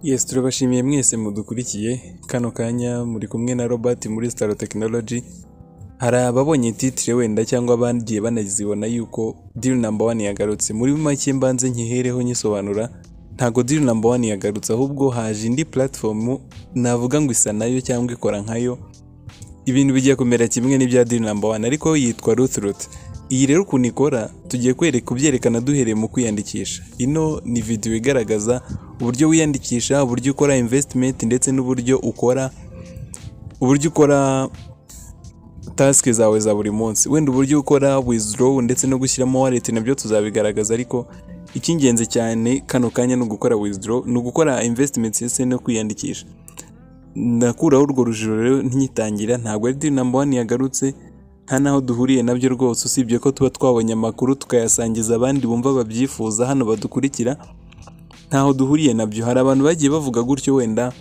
Yes, turabashimiye mwese mudukurikiye kano kanya muri kumwe na Robert muri Star Technology. Hari ababonye titre wenda cyangwa abandiye banazibona yuko Dealno1 yagarutse. Muri make mbanze nkihereho nyisobanura, ntago Dealno1 yagarutse ahubwo haje indi platform navuga ngo isa nayo cyangwa ikora nkayo. Ibintu bigiye kumera kimwe n'ibya Dealno1 ariko yitwa Loothoot. Iyi rero ukuntu ikora tugiye kubyerekana duhereye mu kwiyandikisha. Ino ni video igaragaza uburyo wiyandikisha, uburyo ukora investment ndetse n'uburyo ukora task zawe za buri munsi. Wenda uburyo ukora withdraw ndetse no gushyiramo wallet nabyo tuzabigaragaza, ariko icy'ingenzi cyane kano kanya no gukora withdraw, no gukora investment ndetse no kwiyandikisha. Nakuraho urwo rujiro rero ntitangira, ntabwo ari Dealno1 yagarutse, nta naho duhuriye nabyo rwose, usibye ko tuba twabonye amakuru tukayasangiza abandi bumva babyifuza hano badukurikira. Ntaho duhuriye nabyo. Hari abantu bagiye bavuga gutyo wenda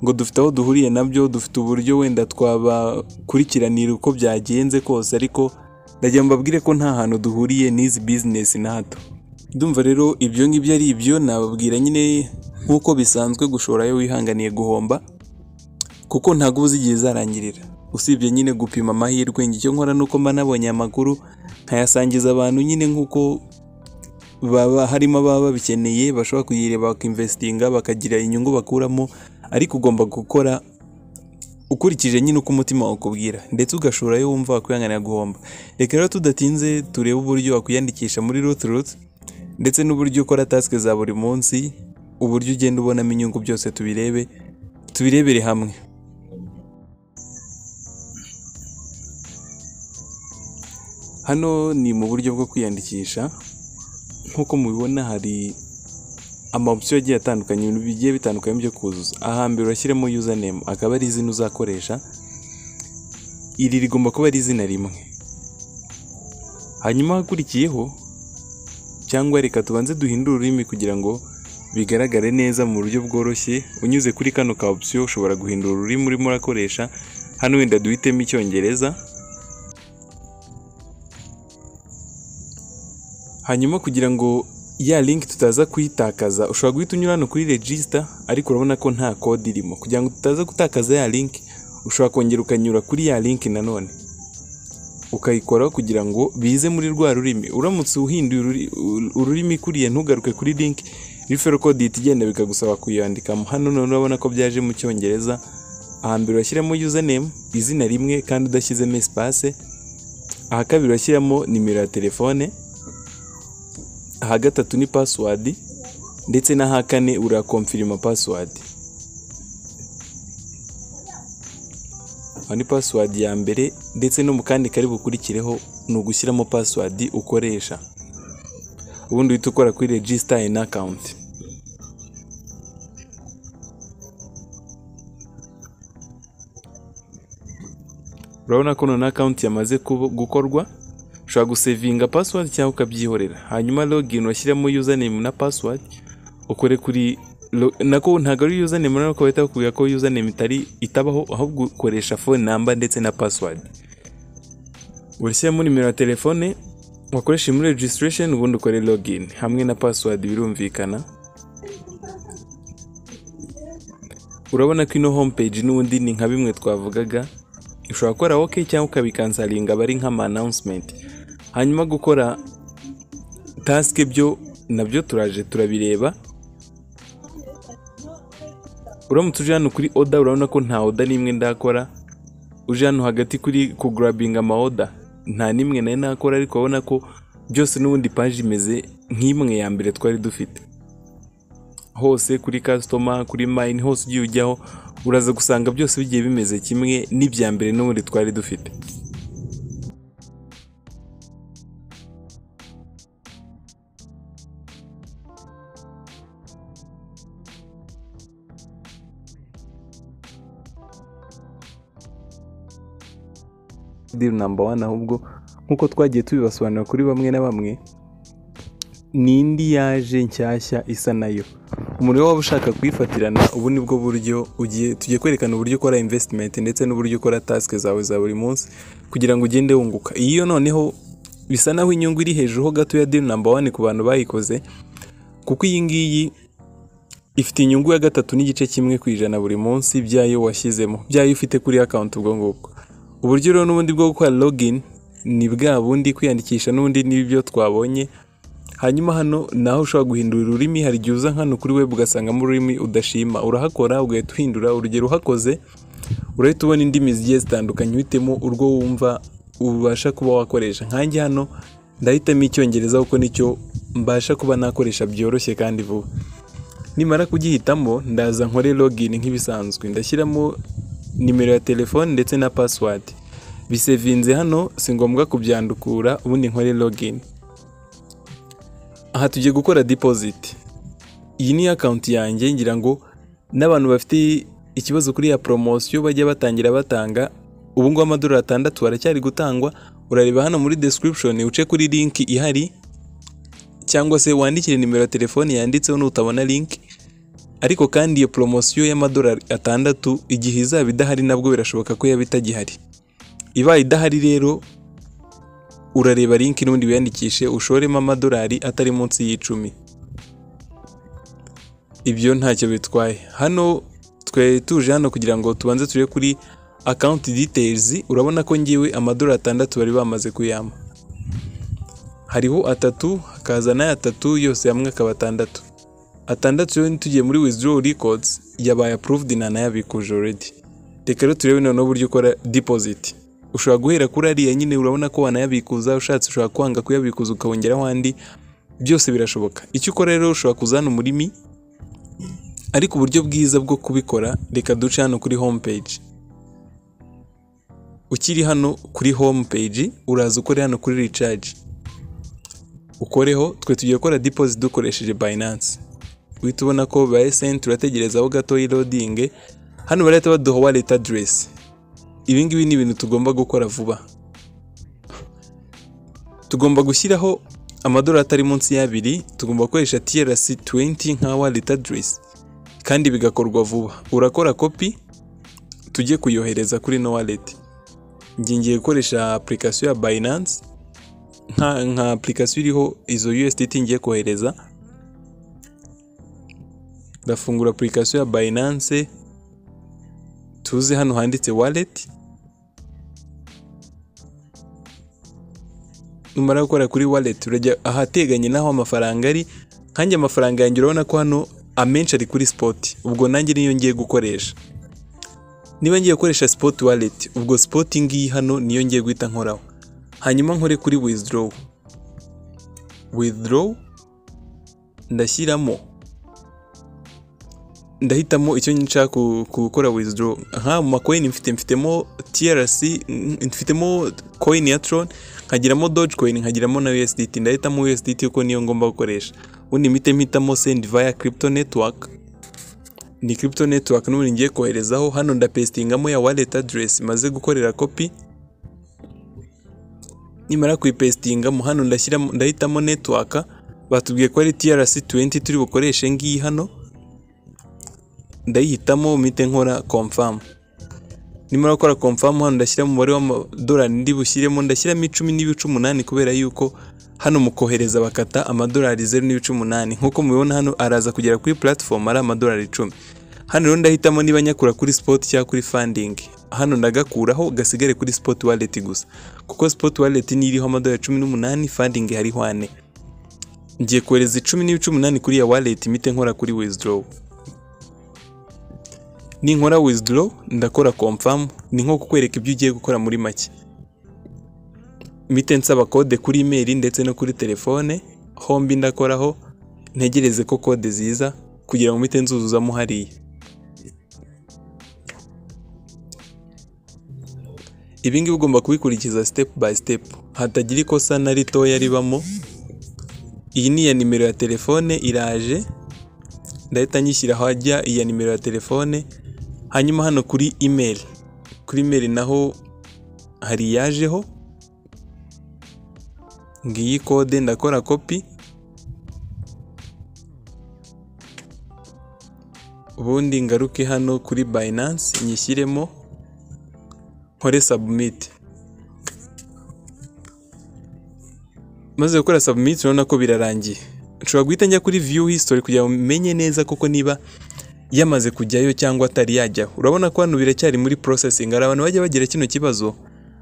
ngo dufite aho duhuriye nabyo, dufite uburyo wenda twabakurikiranira uko byagenze kose, ariko ndagira mbabwire ko nta hantu duhuriye n'izi business na hato. Ndumva rero ibyo ngibyo ari ibyo nababwira nyine nkuko bisanzwe, gushorayo wihanganiye guhomba kuko ntago uzi igihe zarangirira, usibye nyine gupima amahirwe. Icyo nkora nuko mba nabonye amakuru nkayasangiza abantu nyine nkuko harimo ababa babikeneye bashobora kuyireba bakinvestinga bakagira inyungu bakuramo, ariko ugomba gukora ukurikije nyine uko umutima wakubwira ndetse ugashorayo wumva wakwihanganira guhomba. Reka rero tudatinze turebe uburyo wakwiyandikisha muri Loothoot ndetse n'uburyo ukora task za buri munsi, uburyo ugenda ubonamo inyungu, byose tubirebere hamwe. Hano ni mu buryo bwo kwiyandikisha. Nkuko mubibona hari option agiye atandukanye, ibintu bigiye bitandukanye byo kuzuza. Ahambere urashyiramo username, akaba ari izina uzakoresha. Iri rigomba kuba ari izina rimwe. Hanyuma hakurikiyeho, cyangwa reka tubanze duhindura ururimi kugira ngo bigaragare neza mu buryo bworoshye. Unyuze kuri kano ka option ushobora guhindura ururimi urimo urakoresha. Hano wenda duhitemo Icyongereza. Hanyuma kugira ngo ya link tutaza kuyitakaza, ushobora guhita unyura hano kuri register, ariko urabona ko nta code irimo. Kugira ngo tutaza gutakaza ya link, ushobora kongera ukanyura kuri ya link nanone ukayikoraho kugira ngo bize muri rwa rurimi. Uramutse uhinduye ururimi kuriye ntugaruke kuri link, referral code igenda bikagusaba kuyandikamo. Hano none urabona ko byaje mu Cyongereza. Ahambere urashyiramo username, izina rimwe kandi udashyizemo espace. Aha kabiri urashyiramo nimero ya telefone. Aha gatatu ni password, ndetse n'aha kane urakonfirma password. Aha ni password ya mbere, ndetse no mu kandi kari bukurikireho ni ugushyiramo password ukoresha. Ubundi uhita ukora kuri register an account. Urabona ko none account yamaze gukorwa. Ushobora gusevinga password cyangwa ukabyihorera. Hanyuma login washyiramo username na password, ukore kuri nako ntago ari username nako bahita bakubwira ko username itabaho, ahubwo ukoresha phone number ndetse na password. Urashyiramo nimero ya telefone wakoresha muri registration, ubundi ukore login hamwe na password birumvikana. Urabona ko ino homepage n'ubundi ni nka bimwe twavugaga. Ushobora gukora OK cyangwa ukabikansalinga bari nk'ama announcement. Hanyuma gukora task byo nabyo turabireba. Uramutse uje hano kuri order, urabona ko nta order nimwe ndakora. Uje hano hagati kuri grabbing ama order, nta nimwe nayo nakora, ariko urabona ko byose n'ubundi page imeze nk'imwe ya mbere twari dufite. Hose kuri customer, kuri mine, hose ugiye ujyaho uraza gusanga byose bigiye bimeze kimwe n'ibya mbere n'ubundi twari dufite. Dealno1 ahubwo nkuko twagiye tubibasobanura kuri bamwe na bamwe, nindi yaje nshyashya isa nayo. Umuntu waba ushaka kuyifatirana, ubu ni bwo buryo tugiye kwerekana uburyo ukora investment ndetse n'uburyo ukora task zawe za buri munsi kugira ngo ugende wunguka. Iyo noneho bisa naho inyungu iri hejuru ho gato ya Dealno1 ku bantu bayikoze, kuko iyi ngiyi ifite inyungu ya 3.1% buri munsi byayo washyizemo, byayo ufite kuri account ubwo ngubwo. Uburyo rero n'ubundi bwo gukora login ni bwa bundi kwiyandikisha n'ubundi n'ibyo twabonye. Hanyuma hano naho ushobora guhindura ururimi, hari igihe uza hano kuri web ugasangamo ururimi udashima, urahakora ugahita uhindura. Urugero uhakoze urahita ubona indimi zigiye zitandukanye, uhitemo urwo wumva ubasha kuba wakoresha. Nkanjye hano ndahitamo Icyongereza kuko nicyo mbasha kuba nakoresha byoroshye kandi vuba. Nimara kugihitamo ndaza nkore login nk'ibisanzwe, ndashyiramo nimero ya telefone ndetse na password. Bisevinze hano si ngombwa kubyandukura, ubundi nkore login. Aha tugiye gukora deposit. Iyi ni account yanjye, ngira ngo n'abantu bafite ikibazo kuri ya promotion bajya batangira batanga. Ubu ngo amadolari 6 aracyari gutangwa. Urareba hano muri description uce kuri link ihari, cyangwa se wandikire nimero ya telefone yanditseho nutabona link. Ariko kandi iyo promotion y'amadolari 6 igihe izaba idahari nabwo birashoboka ko yaba itagihari. Ibaye idahari rero urareba link n'ubundi wiyandikishe ushoremo amadolari atari munsi y'10. Ibyo ntacyo bitwaye. Hano twe tuje hano kugira ngo tubanze turebe kuri account details. Urabona ko ngiwe amadolari 6 bari bamaze kuyama. Hariho 3 hakaza na 3 yose hamwe akaba 6. 6 yo tugiye muri withdraw records yabaye approved na nayabikuje already. Reka rero turebe noneho uburyo ukora deposit. Ushobora guhera kuri ariya nyine, urabona ko wanayabikuza, ushatse ushobora kwanga kuyabikuza ukawongeraho andi, byose birashoboka. Icyo ukora rero ushobora kuzana umurimi, ariko uburyo bwiza bwo kubikora reka duce hano kuri home page. Ukiri hano kuri home page uraza ukore hano kuri recharge, ukoreho. Twe tugiye gukora deposit dukoresheje Bsnss. Uhita ubona ko Bsnss turategerezaho gato loading. Hano barahita baduha wallet address. Ibi ngibi ni ibintu tugomba gukora vuba. Tugomba gushyiraho amadolari atari munsi ya 2, tugomba gukoresha TRC20 nka wallet address kandi bigakorwa vuba. Urakora copy tujye kuyohereza kuri no wallet. Ngiye gukoresha application ya Bsnss nka application iriho izo USDT ngiye kohereza. Ndafungura application ya Bsnss, tuze hano handitse wallet. Numara gukora kuri wallet urajya ahateganye naho amafaranga ari. Kanjye amafaranga yanjye urabona ko hano amenshi ari kuri spot, ubwo nanjye niyo ngiye gukoresha. Niba ngiye gukoresha spot wallet, ubwo spot ngiyi hano niyo ngiye guhita nkoraho. Hanyuma nkore kuri withdraw ndashyiramo, ndahitamo icyo nshaka gukora withdraw. Nka mu coin mfitemo TRC, mfitemo coin ya Tron, nkagiramo Dogecoin, nkagiramo na USDT. Ndahitamo USDT kuko niyo ngomba gukoresha. Ubundi mpitamo send via crypto network. Ni crypto network n'ubundi ngiye koherezaho. Hano ndapestingamo ya wallet address maze gukorera copy. Nimara kuyipestingamo hano ndahitamo network. Batubwiye ko ari TRC20 turi bukoreshe ngiyi hano. Ndayihitamo mpite nkora confirm. Nimara gukora confirm hano ndashyira mu mubare w'amadolari ndi bushyiremo, ndashyiramo 10.8 kubera yuko hano mu kohereza bakata amadolari 0.8. Nkuko mubibona hano araza kugera kuri platform ari amadolari 10. Hano rero ndahitamo niba nyakura kuri spot cyangwa kuri funding. Hano ndagakuraho gasigare kuri spot wallet gusa, kuko spot wallet ni iriho amadolari 18, funding hariho 4. Ngiye kohereza 10.8 kuri ya wallet mpite nkora kuri withdraw. Ni nkora withdraw ndakora confirm, ni nko kukwereka ibyo ugiye gukora muri make. Mpite nsaba code kuri email ndetse no kuri telefone, hombi ndakoraho ntegereze ko code ziza kugira ngo mpite nzuzuzamo hariya. Ibi ngibi ugomba kubikurikiza step by step, hatagira ikosa na ritoya ribamo. Iyi ni ya nimero ya telefone iraje, ndahita nyishyira hajya iya nimero ya telefone. Hanyuma hano kuri email naho hari yajeho, ngiyi code ndakora copy. Ubundi ngaruke hano kuri Bsnss nyishyiremo, nkore submit. Maze gukora submit urabona ko birarangiye. nshobora guhita njya kuri view history kugira ngo menye neza koko niba yamaze kujyayo cyangwa atari yajyaho. Urabona ko hano biracyari muri processing. Hari abantu bajya bagira kino kibazo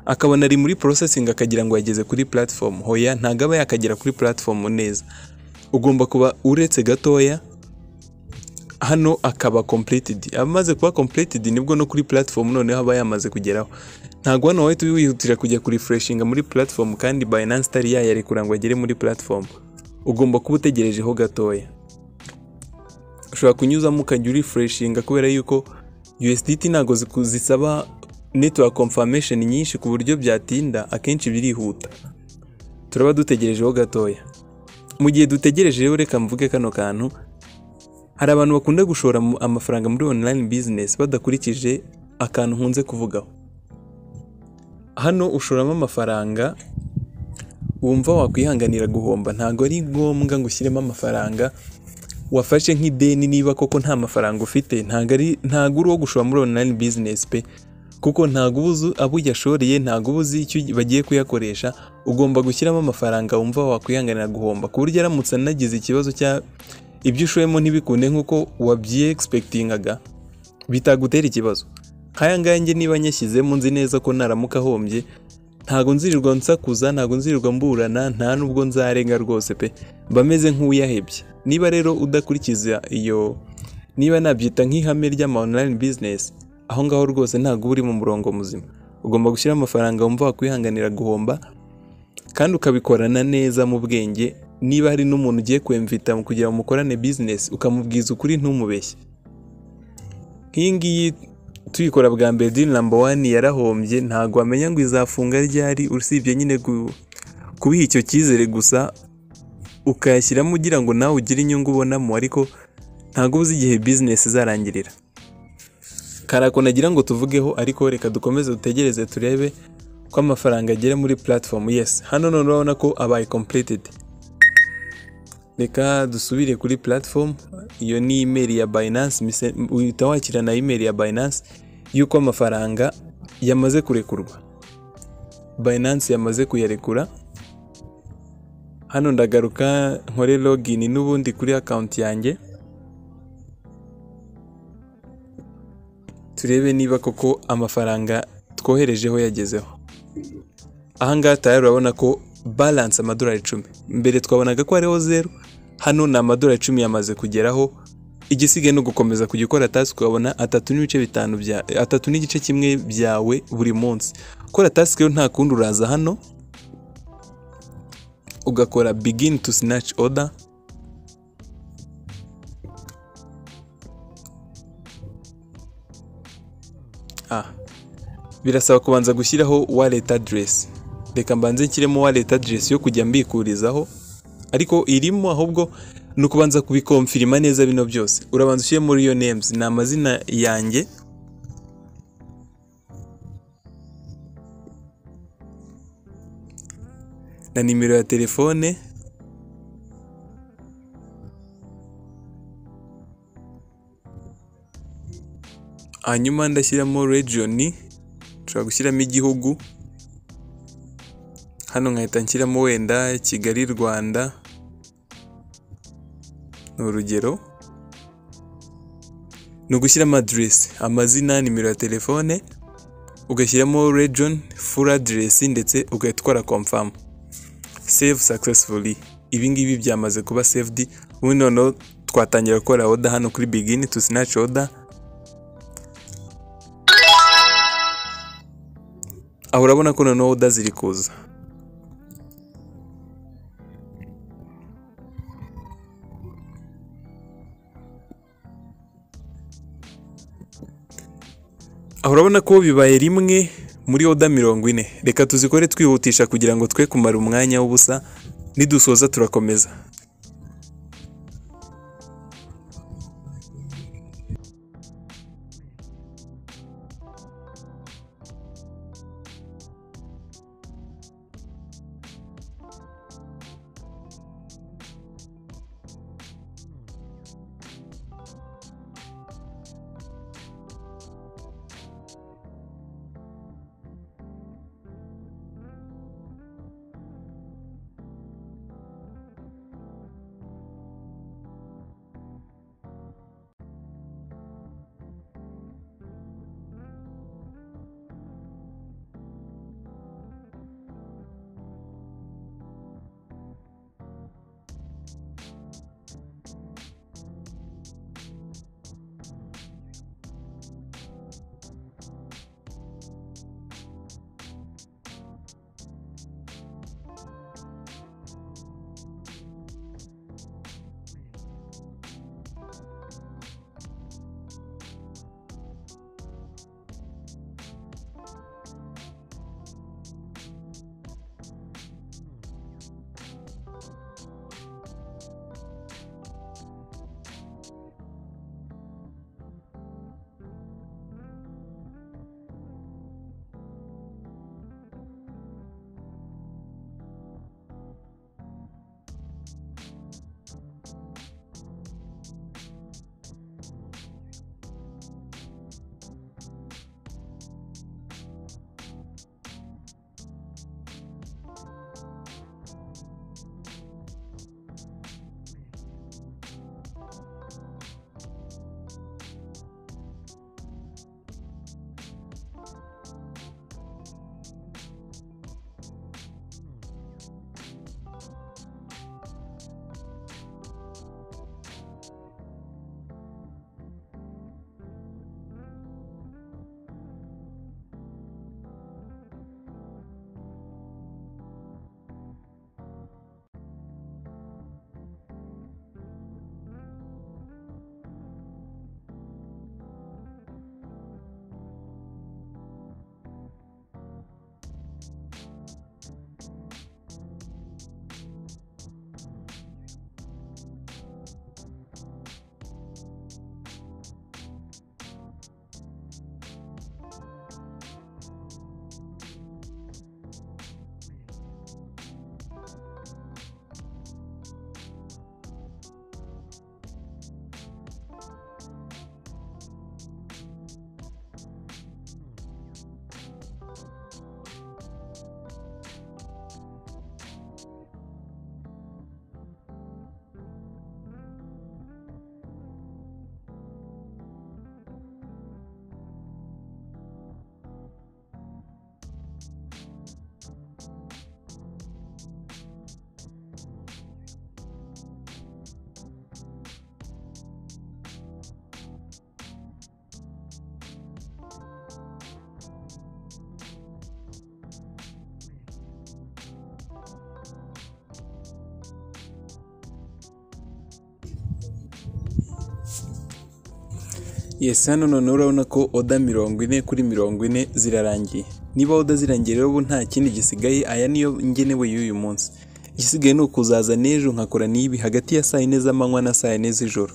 akabona ari muri processing akagira ngo yageze kuri platform. Hoya ntago aba yakagera kuri platform neza. Ugomba kuba uretse gatoya hano akaba completed. Amaze kuba completed nibwo no kuri platform noneho aba yamaze kugeraho. Ntago hano wahita wihutira kujya kuri refreshinga muri platform kandi Binance itari yayarekura ngo agere muri platform. Ugomba kuba utegerejeho gatoya. Ushobora kunyuzamo ukajya refreshinga kubera yuko USDT ntago zisaba network confirmation nyinshi ku buryo byatinda, akenshi birihuta. Turaba dutegerejeho gatoya. Mu gihe dutegereje rero reka mvuge kano kantu. Hari abantu bakunda gushora amafaranga muri online business badakurikije akantu nkunze kuvugaho. Hano ushoramo amafaranga wumva wakwihanganira guhomba. Ntago ari ngombwa ngo ushyiremo amafaranga wafashe nk'ideni niba koko nta mafaranga ufite. Ntago uri wo gushora muri online business pe, kuko ntago ubuzi abo yashoreye, ntago ubuzi icyo bagiye kuyakoresha. Ugomba gushyiramo amafaranga wumva wakwihanganira guhomba, ku buryo aramutse anagize ikibazo cya ibyo ushoyemo ntibikunde nk'uko wabye expectingaga, bitagutera ikibazo. Nkaya ngange niba nyashyizemo nzi neza ko naramuka ahombye, ntago nzirirwa nsakuza, ntago nzirirwa mburana, nta nubwo nzarenga rwose pe, bameze nk'uyahebye. Niba rero udakurikiza iyo, niba nabyita nk'ihame ry'ama online business, aho ngaho rwose ntago uri mu murongo muzima. Ugomba gushyira amafaranga wumva wakwihanganira guhomba kandi ukabikorana neza mu bwenge. Niba hari n'umuntu ugiye kwemvita mu kugira ngo mukorane business, ukamubwiza ukuri ntumubeshye. Nk'iyi ngiyi tuyikora bwa mbere Dealno1 yarahombye, ntago wamenya ngo izafunga ryari, usibye nyine kubiha icyo cyizere gusa ukayashyiramo ugira ngo nawe ugire inyungu ubonamo, ariko ntago uzi igihe business izarangirira. Karako nagira ngo tuvugeho, ariko reka dukomeze dutegereze turebe ko amafaranga agera muri platform. Yes, hano none urabona ko abaye completed. Reka dusubire kuri platform. Iyo ni email ya Binance, uhita wakira na email ya Binance yuko amafaranga yamaze kurekurwa. Binance yamaze kuyarekura. Hano ndagaruka nkore login n'ubundi kuri account yanjye, turebe niba koko amafaranga twoherejeho yagezeho. Aha ngaha tayari urabona ko balance $10. Mbere twabonaga ko hariho 0, hano ni $10 yamaze kugeraho. Igisigaye no gukomeza kujya ukora task ukabona 3.5 bya 3.1 byawe buri munsi. Ukora task rero nta kundi uraza hano ugakora begin to snatch order. Birasaba kubanza gushyiraho wallet address. Reka mbanze nshyiremo wallet address yo kujya mbikurizaho, ariko irimo ahubwo no kubanza kubikonfirma neza bino byose. Urabanza ushyire muri your names, ni amazina yanjye, na nimero ya telefone, hanyuma ndashyiramo region, nshobora gushyiramo igihugu. Hano nkahita nshyiramo wenda Kigali Rwanda n'urugero. No gushyiramo address, amazina, nimero ya telefone, ugashyiramo region, full address, ndetse ugahita confirm. Save successfully. Ibi ngibi byamaze kuba saved. Ubu noneho twatangira gukora order hano kuri begin to snatch order. Aho urabona ko noneho order ziri kuza. Aho urabona ko bibaye rimwe muri order 40. Reka tuzikore twihutisha kugira ngo twe kumara umwanya w'ubusa. Nidusoza turakomeza. Yes, hano none urabona ko oda 40 kuri 40 zirarangiye. Niba oda zirangiye rero ubu nta kindi gisigaye, aya niyo ngenewe y'uyu munsi. Igisigaye ni ukuzaza n'ejo nkakora n'ibi hagati ya saa 4 z'amanywa na saa 4 z'ijoro.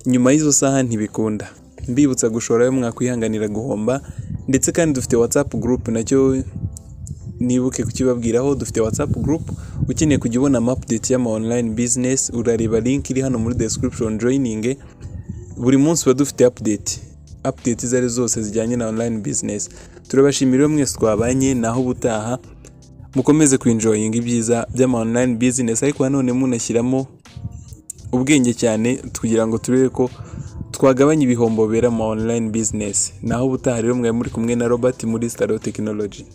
Nyuma y'izo saha ntibikunda. Mbibutsa gushora yo mwakwihanganira guhomba, ndetse kandi dufite WhatsApp group nacyo nibuke kukibabwiraho. Dufite WhatsApp group, ukeneye kujya ubona update y'ama online business urareba link iri hano muri description joining. Buri munsi wa dufite update zari zose zijyanye na online business. Turabashimira mwese twabanye, naho ubutaha mukomeze kwinjoyinga ibyiza by'ama online business, ariko nanone munashyiramo ubwenge cyane kugira ngo turebe ko twagabanya ibihombo bera mu online business. Naho ubutaha rero mwe muri kumwe na Robert muri Staro Technology.